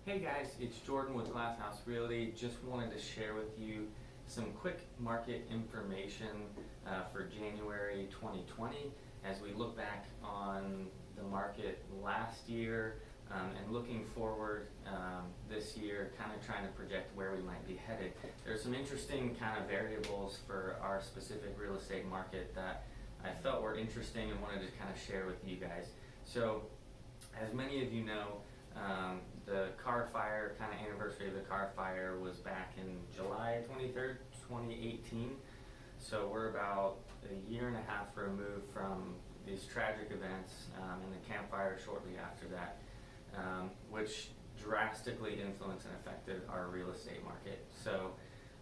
Hey guys, it's Jordan with Glass House Realty. Just wanted to share with you some quick market information for January 2020 as we look back on the market last year and looking forward this year, kind of trying to project where we might be headed. There's some interesting kind of variables for our specific real estate market that I felt were interesting and wanted to kind of share with you guys. So, as many of you know, the Carr Fire, kind of anniversary of the Carr Fire was back in July 23rd, 2018. So we're about a year and a half removed from these tragic events and the Camp Fire shortly after that, which drastically influenced and affected our real estate market. So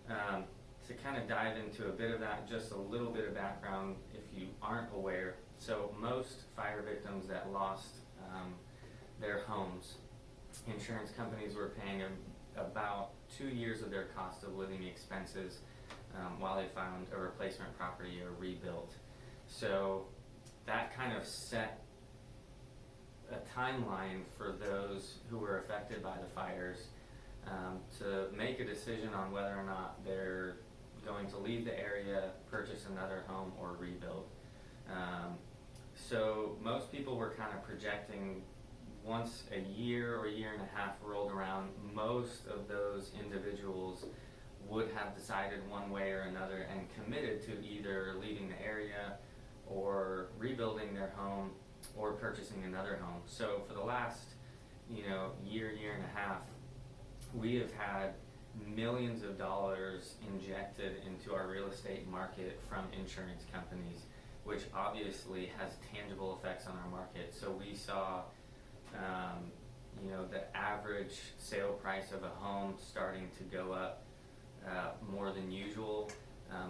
to kind of dive into a bit of that, just a little bit of background if you aren't aware. So most fire victims that lost their homes, insurance companies were paying about 2 years of their cost of living expenses while they found a replacement property or rebuilt. So that kind of set a timeline for those who were affected by the fires to make a decision on whether or not they're going to leave the area, purchase another home, or rebuild. So most people were kind of projecting once a year or a year and a half rolled around, most of those individuals would have decided one way or another and committed to either leaving the area or rebuilding their home or purchasing another home. So for the last, year and a half, we have had millions of dollars injected into our real estate market from insurance companies, which obviously has tangible effects on our market. So we saw the average sale price of a home starting to go up more than usual.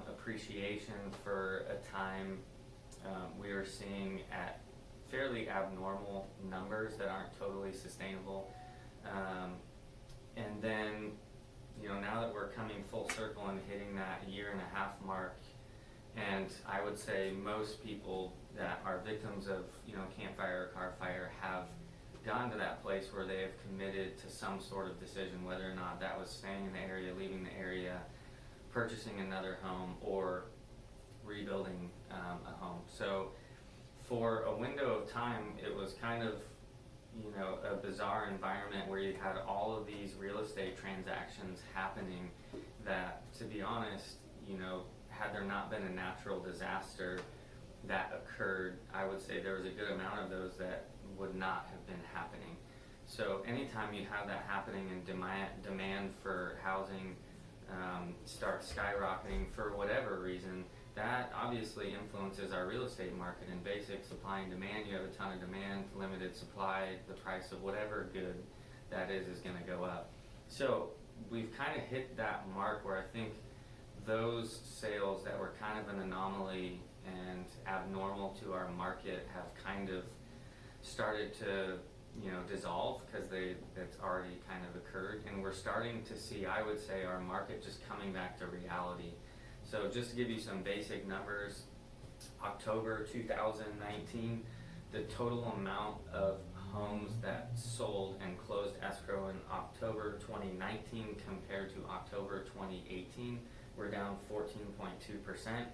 Appreciation for a time we were seeing at fairly abnormal numbers that aren't totally sustainable. And then, now that we're coming full circle and hitting that year and a half mark, and I would say most people that are victims of, Camp Fire or Carr Fire have gone to that place where they have committed to some sort of decision, whether or not that was staying in the area, leaving the area, purchasing another home, or rebuilding a home. So for a window of time, it was kind of, a bizarre environment where you had all of these real estate transactions happening that, to be honest, had there not been a natural disaster that occurred, I would say there was a good amount of those that would not have been happening. So anytime you have that happening and demand for housing starts skyrocketing for whatever reason, that obviously influences our real estate market. In basic supply and demand, you have a ton of demand, limited supply, the price of whatever good that is going to go up. So we've kind of hit that mark where I think those sales that were kind of an anomaly and abnormal to our market have kind of started to dissolve because that's already kind of occurred, and we're starting to see, I would say, our market just coming back to reality. So just to give you some basic numbers, October 2019, the total amount of homes that sold and closed escrow in October 2019 compared to October 2018, we're down 14.2%.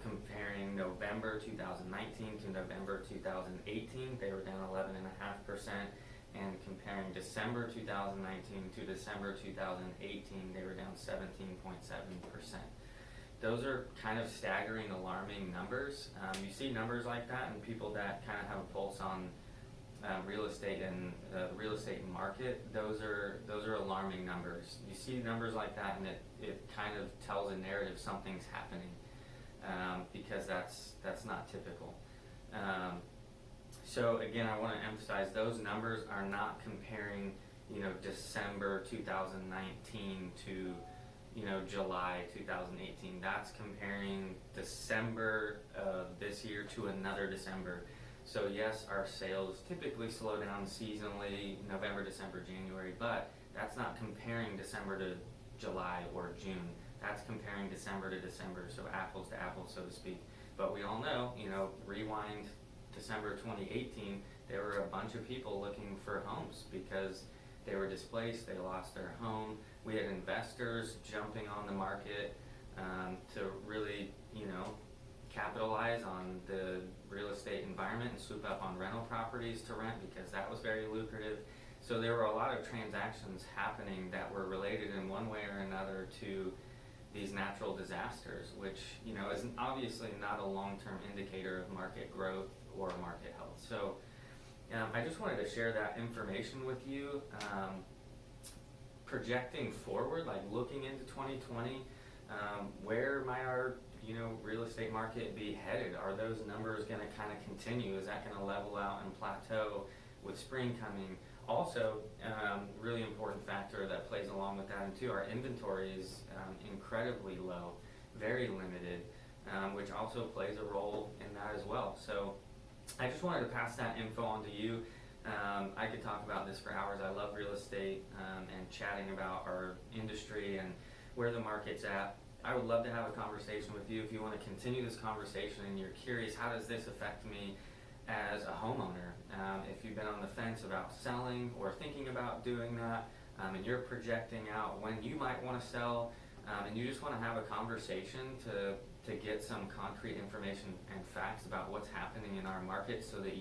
Comparing November 2019 to November 2018, they were down 11.5%, and comparing December 2019 to December 2018, they were down 17.7%. Those are kind of staggering, alarming numbers. You see numbers like that, and people that kind of have a pulse on real estate and the real estate market, those are alarming numbers. You see numbers like that, and it kind of tells a narrative something's happening. Because that's not typical. So again, I want to emphasize those numbers are not comparing, December 2019 to, July 2018. That's comparing December of this year to another December. So yes, our sales typically slow down seasonally, November, December, January, but that's not comparing December to July or June. That's comparing December to December, so apples to apples, so to speak. But we all know, rewind December 2018, there were a bunch of people looking for homes because they were displaced, they lost their home. We had investors jumping on the market to really, capitalize on the real estate environment and swoop up on rental properties to rent because that was very lucrative. So there were a lot of transactions happening that were related in one way or another to these natural disasters, which is obviously not a long-term indicator of market growth or market health. So I just wanted to share that information with you. Projecting forward, like looking into 2020, where might our real estate market be headed? Are those numbers going to kind of continue? Is that going to level out and plateau with spring coming? Also, really important factor that plays along with that too, our inventory is incredibly low, very limited, which also plays a role in that as well. So I just wanted to pass that info on to you. I could talk about this for hours. I love real estate and chatting about our industry and where the market's at. I would love to have a conversation with you. If you want to continue this conversation and you're curious, how does this affect me as a homeowner? If you've been on the fence about selling or thinking about doing that, and you're projecting out when you might want to sell, and you just want to have a conversation to get some concrete information and facts about what's happening in our market so that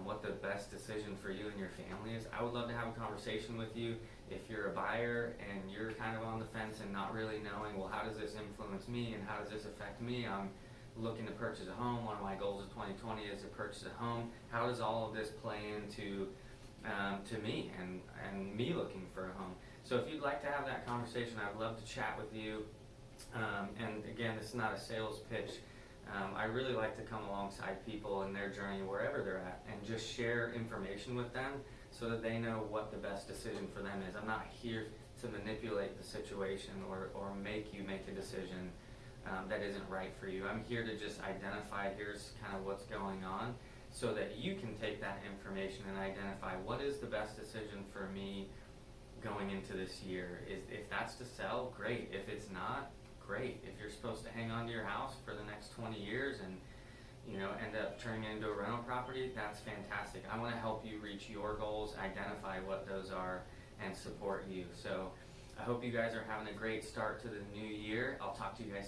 what the best decision for you and your family is, I would love to have a conversation with you. If you're a buyer and you're kind of on the fence and not really knowing, well, how does this influence me and how does this affect me? I'm looking to purchase a home. One of my goals of 2020 is to purchase a home. How does all of this play into to me and me looking for a home? So if you'd like to have that conversation, I'd love to chat with you. And again, this is not a sales pitch. I really like to come alongside people in their journey wherever they're at and just share information with them so that they know what the best decision for them is. I'm not here to manipulate the situation or make you make a decision that isn't right for you. I'm here to just identify here's kind of what's going on so that you can take that information and identify what is the best decision for me going into this year. If that's to sell, great. If it's not, great. If you're supposed to hang on to your house for the next 20 years and end up turning it into a rental property, that's fantastic. I want to help you reach your goals, identify what those are, and support you. So I hope you guys are having a great start to the new year. I'll talk to you guys